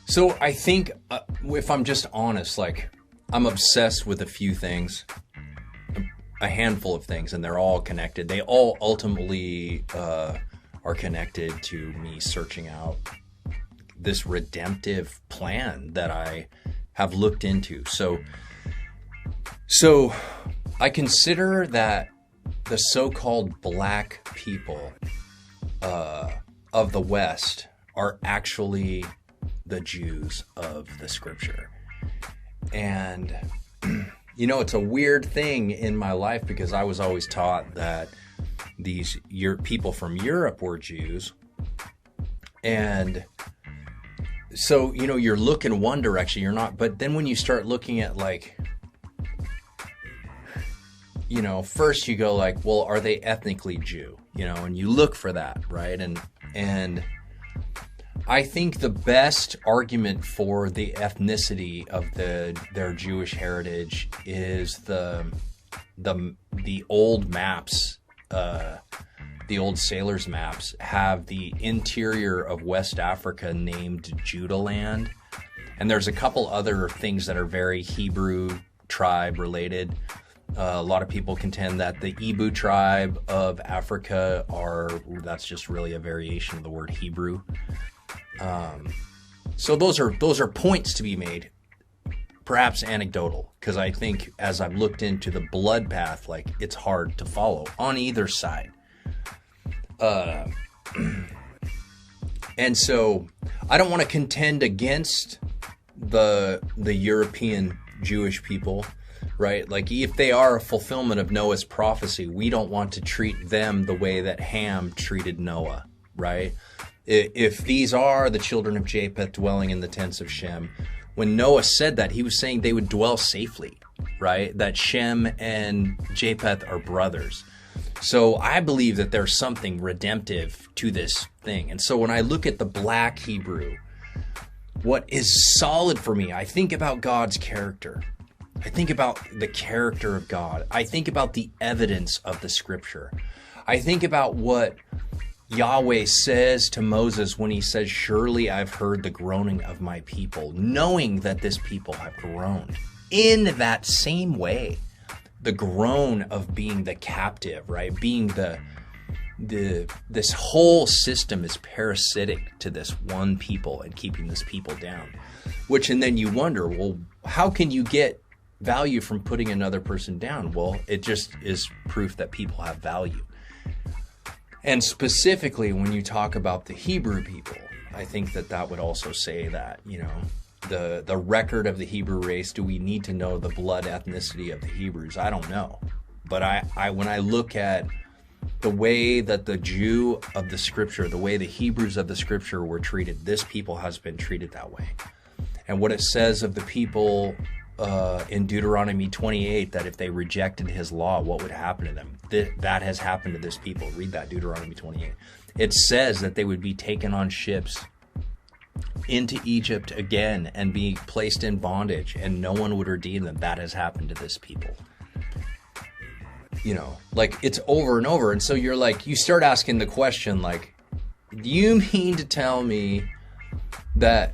So I think, if I'm just honest, like, I'm obsessed with a few things, a handful of things, and they're all connected. They all ultimately are connected to me searching out this redemptive plan that I have looked into. So I consider that the so-called black people of the West are actually the Jews of the scripture. And it's a weird thing in my life, because I was always taught that these people from Europe were Jews. And so, you're looking one direction, you're not. But then when you start looking at, like, first you go like, well, are they ethnically Jew? And you look for that, right? And I think the best argument for the ethnicity of their Jewish heritage is the old maps, the old sailors' maps have the interior of West Africa named Judah land, and there's a couple other things that are very Hebrew tribe related. A lot of people contend that the Ibu tribe of Africa that's just really a variation of the word Hebrew. So those are points to be made, perhaps anecdotal, because I think as I've looked into the blood path, like, it's hard to follow on either side. And so I don't want to contend against the European Jewish people, right? Like, if they are a fulfillment of Noah's prophecy, we don't want to treat them the way that Ham treated Noah, right? If these are the children of Japheth dwelling in the tents of Shem, when Noah said that, he was saying they would dwell safely, right? That Shem and Japheth are brothers. So I believe that there's something redemptive to this thing. And so when I look at the black Hebrew, what is solid for me, I think about God's character. I think about the character of God. I think about the evidence of the scripture. I think about what Yahweh says to Moses when he says, surely I've heard the groaning of my people, knowing that this people have groaned. In that same way, the groan of being the captive, right? Being this whole system is parasitic to this one people and keeping this people down. And then you wonder, well, how can you get value from putting another person down? Well, it just is proof that people have value. And specifically, when you talk about the Hebrew people, I think that would also say that, the record of the Hebrew race, do we need to know the blood ethnicity of the Hebrews? I don't know. But when I look at the way that the Jew of the scripture, the way the Hebrews of the scripture were treated, this people has been treated that way. And what it says of the people in Deuteronomy 28, that if they rejected his law, what would happen to them? That has happened to this people. Read that, Deuteronomy 28. It says that they would be taken on ships into Egypt again and be placed in bondage, and no one would redeem them. That has happened to this people. Like, it's over and over. And so you're like, you start asking the question, like, do you mean to tell me that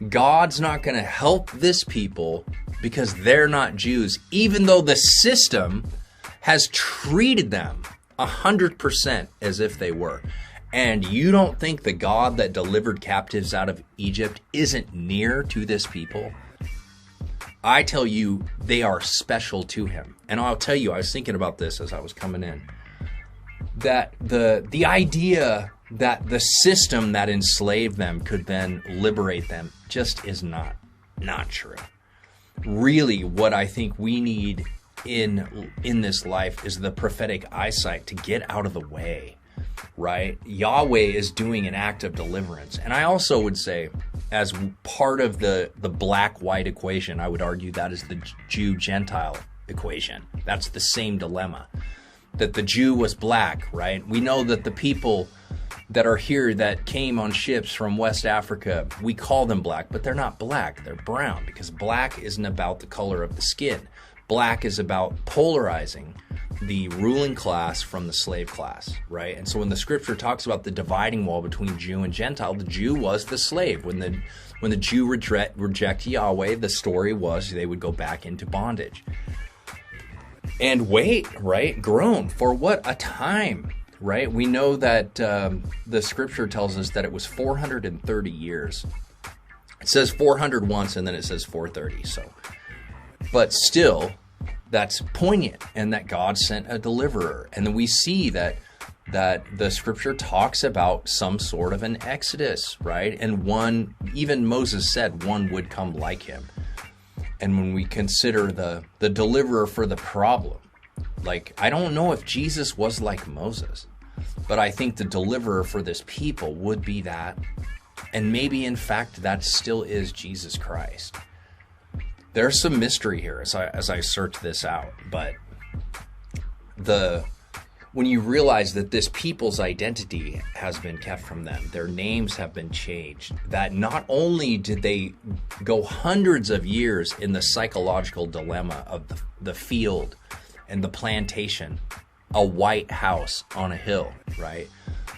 God's not going to help this people because they're not Jews, even though the system has treated them 100% as if they were? And you don't think the God that delivered captives out of Egypt isn't near to this people? I tell you, they are special to him. And I'll tell you, I was thinking about this as I was coming in, that the idea that the system that enslaved them could then liberate them just is not true. Really, what I think we need in this life is the prophetic eyesight to get out of the way, right? Yahweh is doing an act of deliverance. And I also would say, as part of the black-white equation, I would argue that is the Jew-Gentile equation. That's the same dilemma, that the Jew was black, right? We know that the people that are here that came on ships from West Africa, we call them black, but they're not black, they're brown, because black isn't about the color of the skin. Black is about polarizing the ruling class from the slave class, right? And so when the scripture talks about the dividing wall between Jew and Gentile, the Jew was the slave. When the Jew reject Yahweh, the story was they would go back into bondage. And wait, right? Groan for what a time, right? We know that the scripture tells us that it was 430 years. It says 400 once, and then it says 430. So, but still, that's poignant, and that God sent a deliverer. And then we see that the scripture talks about some sort of an exodus, right? And one, even Moses said, one would come like him. And when we consider the deliverer for the problem, like, I don't know if Jesus was like Moses, but I think the deliverer for this people would be that. And maybe, in fact, that still is Jesus Christ. There's some mystery here as I search this out, but when you realize that this people's identity has been kept from them, their names have been changed, that not only did they go hundreds of years in the psychological dilemma of the field and the plantation, a white house on a hill, right?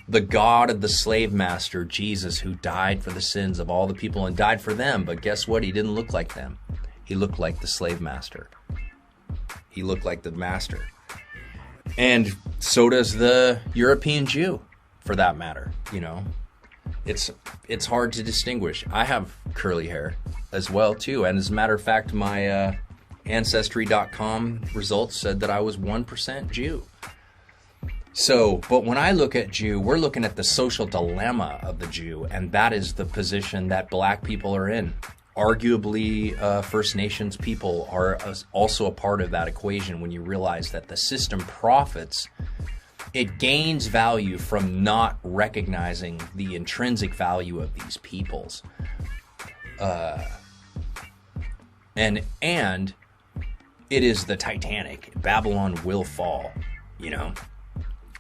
The God of the slave master, Jesus, who died for the sins of all the people and died for them, but guess what? He didn't look like them. He looked like the slave master. He looked like the master. And so does the European Jew, for that matter. You know, it's hard to distinguish. I have curly hair as well, too. And as a matter of fact, my Ancestry.com results said that I was 1% Jew. So, but when I look at Jew, we're looking at the social dilemma of the Jew, and that is the position that black people are in. Arguably, First Nations people are also a part of that equation when you realize that the system profits. It gains value from not recognizing the intrinsic value of these peoples. And it is the Titanic. Babylon will fall, you know.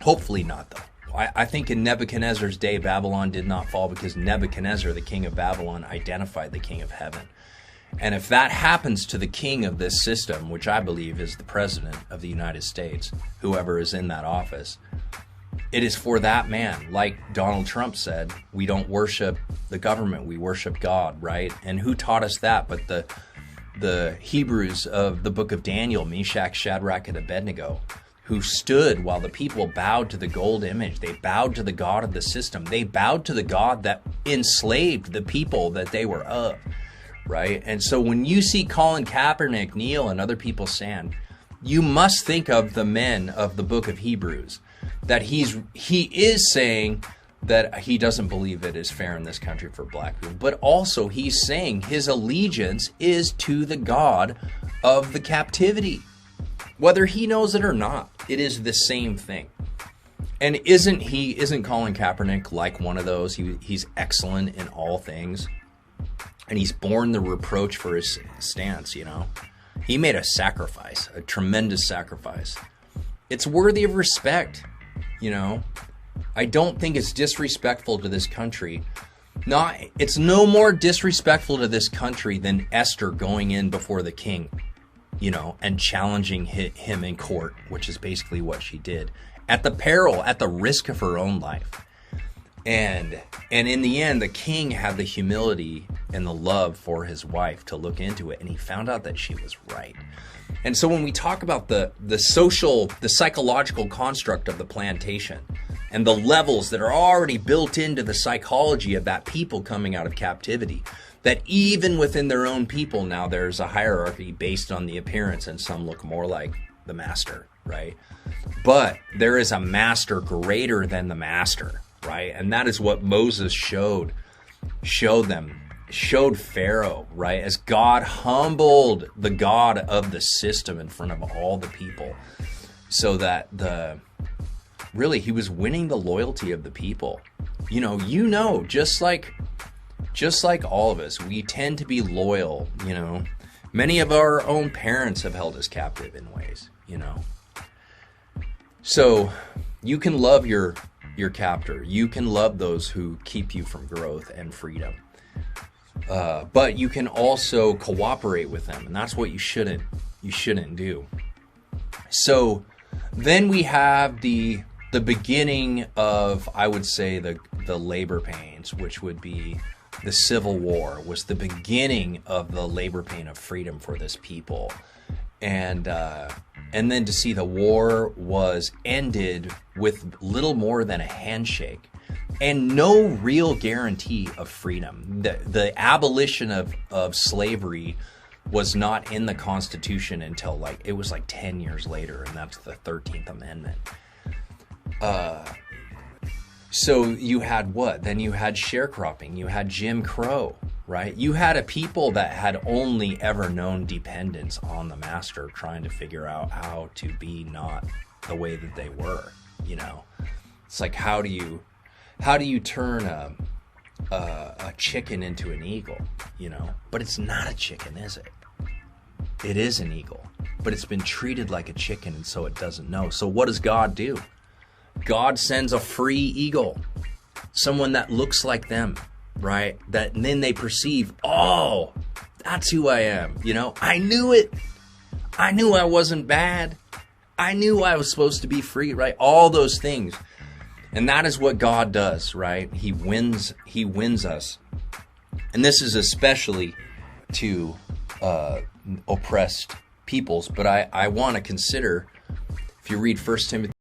Hopefully not, though. I think in Nebuchadnezzar's day, Babylon did not fall because Nebuchadnezzar, the king of Babylon, identified the king of heaven. And if that happens to the king of this system, which I believe is the president of the United States, whoever is in that office, it is for that man. Like Donald Trump said, we don't worship the government, we worship God, right? And who taught us that but the Hebrews of the book of Daniel, Meshach, Shadrach, and Abednego, who stood while the people bowed to the gold image. They bowed to the God of the system. They bowed to the God that enslaved the people that they were of, right? And so when you see Colin Kaepernick kneel and other people stand, you must think of the men of the book of Hebrews, that he is saying that he doesn't believe it is fair in this country for black people, but also he's saying his allegiance is to the God of the captivity. Whether he knows it or not, it is the same thing. And isn't Colin Kaepernick like one of those? He's excellent in all things. And he's borne the reproach for his stance, you know. He made a sacrifice, a tremendous sacrifice. It's worthy of respect, you know. I don't think it's disrespectful to this country. It's no more disrespectful to this country than Esther going in before the king, you know, and challenging him in court, which is basically what she did, at the risk of her own life. And in the end, the king had the humility and the love for his wife to look into it, and he found out that she was right. And so when we talk about the psychological construct of the plantation and the levels that are already built into the psychology of that people coming out of captivity, that even within their own people now there's a hierarchy based on the appearance, and some look more like the master, right? But there is a master greater than the master, right? And that is what Moses showed Pharaoh, right? As God humbled the God of the system in front of all the people, so that he was winning the loyalty of the people. You know, just like all of us, we tend to be loyal, you know. Many of our own parents have held us captive in ways, you know. So you can love your captor. You can love those who keep you from growth and freedom. But you can also cooperate with them, and that's what you shouldn't do. So Then we have the beginning of, I would say, the labor pains, which would be the Civil War, was the beginning of the labor pain of freedom for this people. And then to see the war was ended with little more than a handshake and no real guarantee of freedom. The abolition of slavery was not in the Constitution until it was 10 years later, and that's the 13th Amendment. So you had what? Then you had sharecropping, you had Jim Crow, right? You had a people that had only ever known dependence on the master, trying to figure out how to be not the way that they were, you know? It's like, how do you turn a chicken into an eagle, you know? But it's not a chicken, is it? It is an eagle, but it's been treated like a chicken, and so it doesn't know. So what does God do? God sends a free eagle, someone that looks like them, right? And then they perceive, oh, that's who I am. You know, I knew it. I knew I wasn't bad. I knew I was supposed to be free, right? All those things. And that is what God does, right? He wins us. And this is especially to oppressed peoples. But I want to consider, if you read 1 Timothy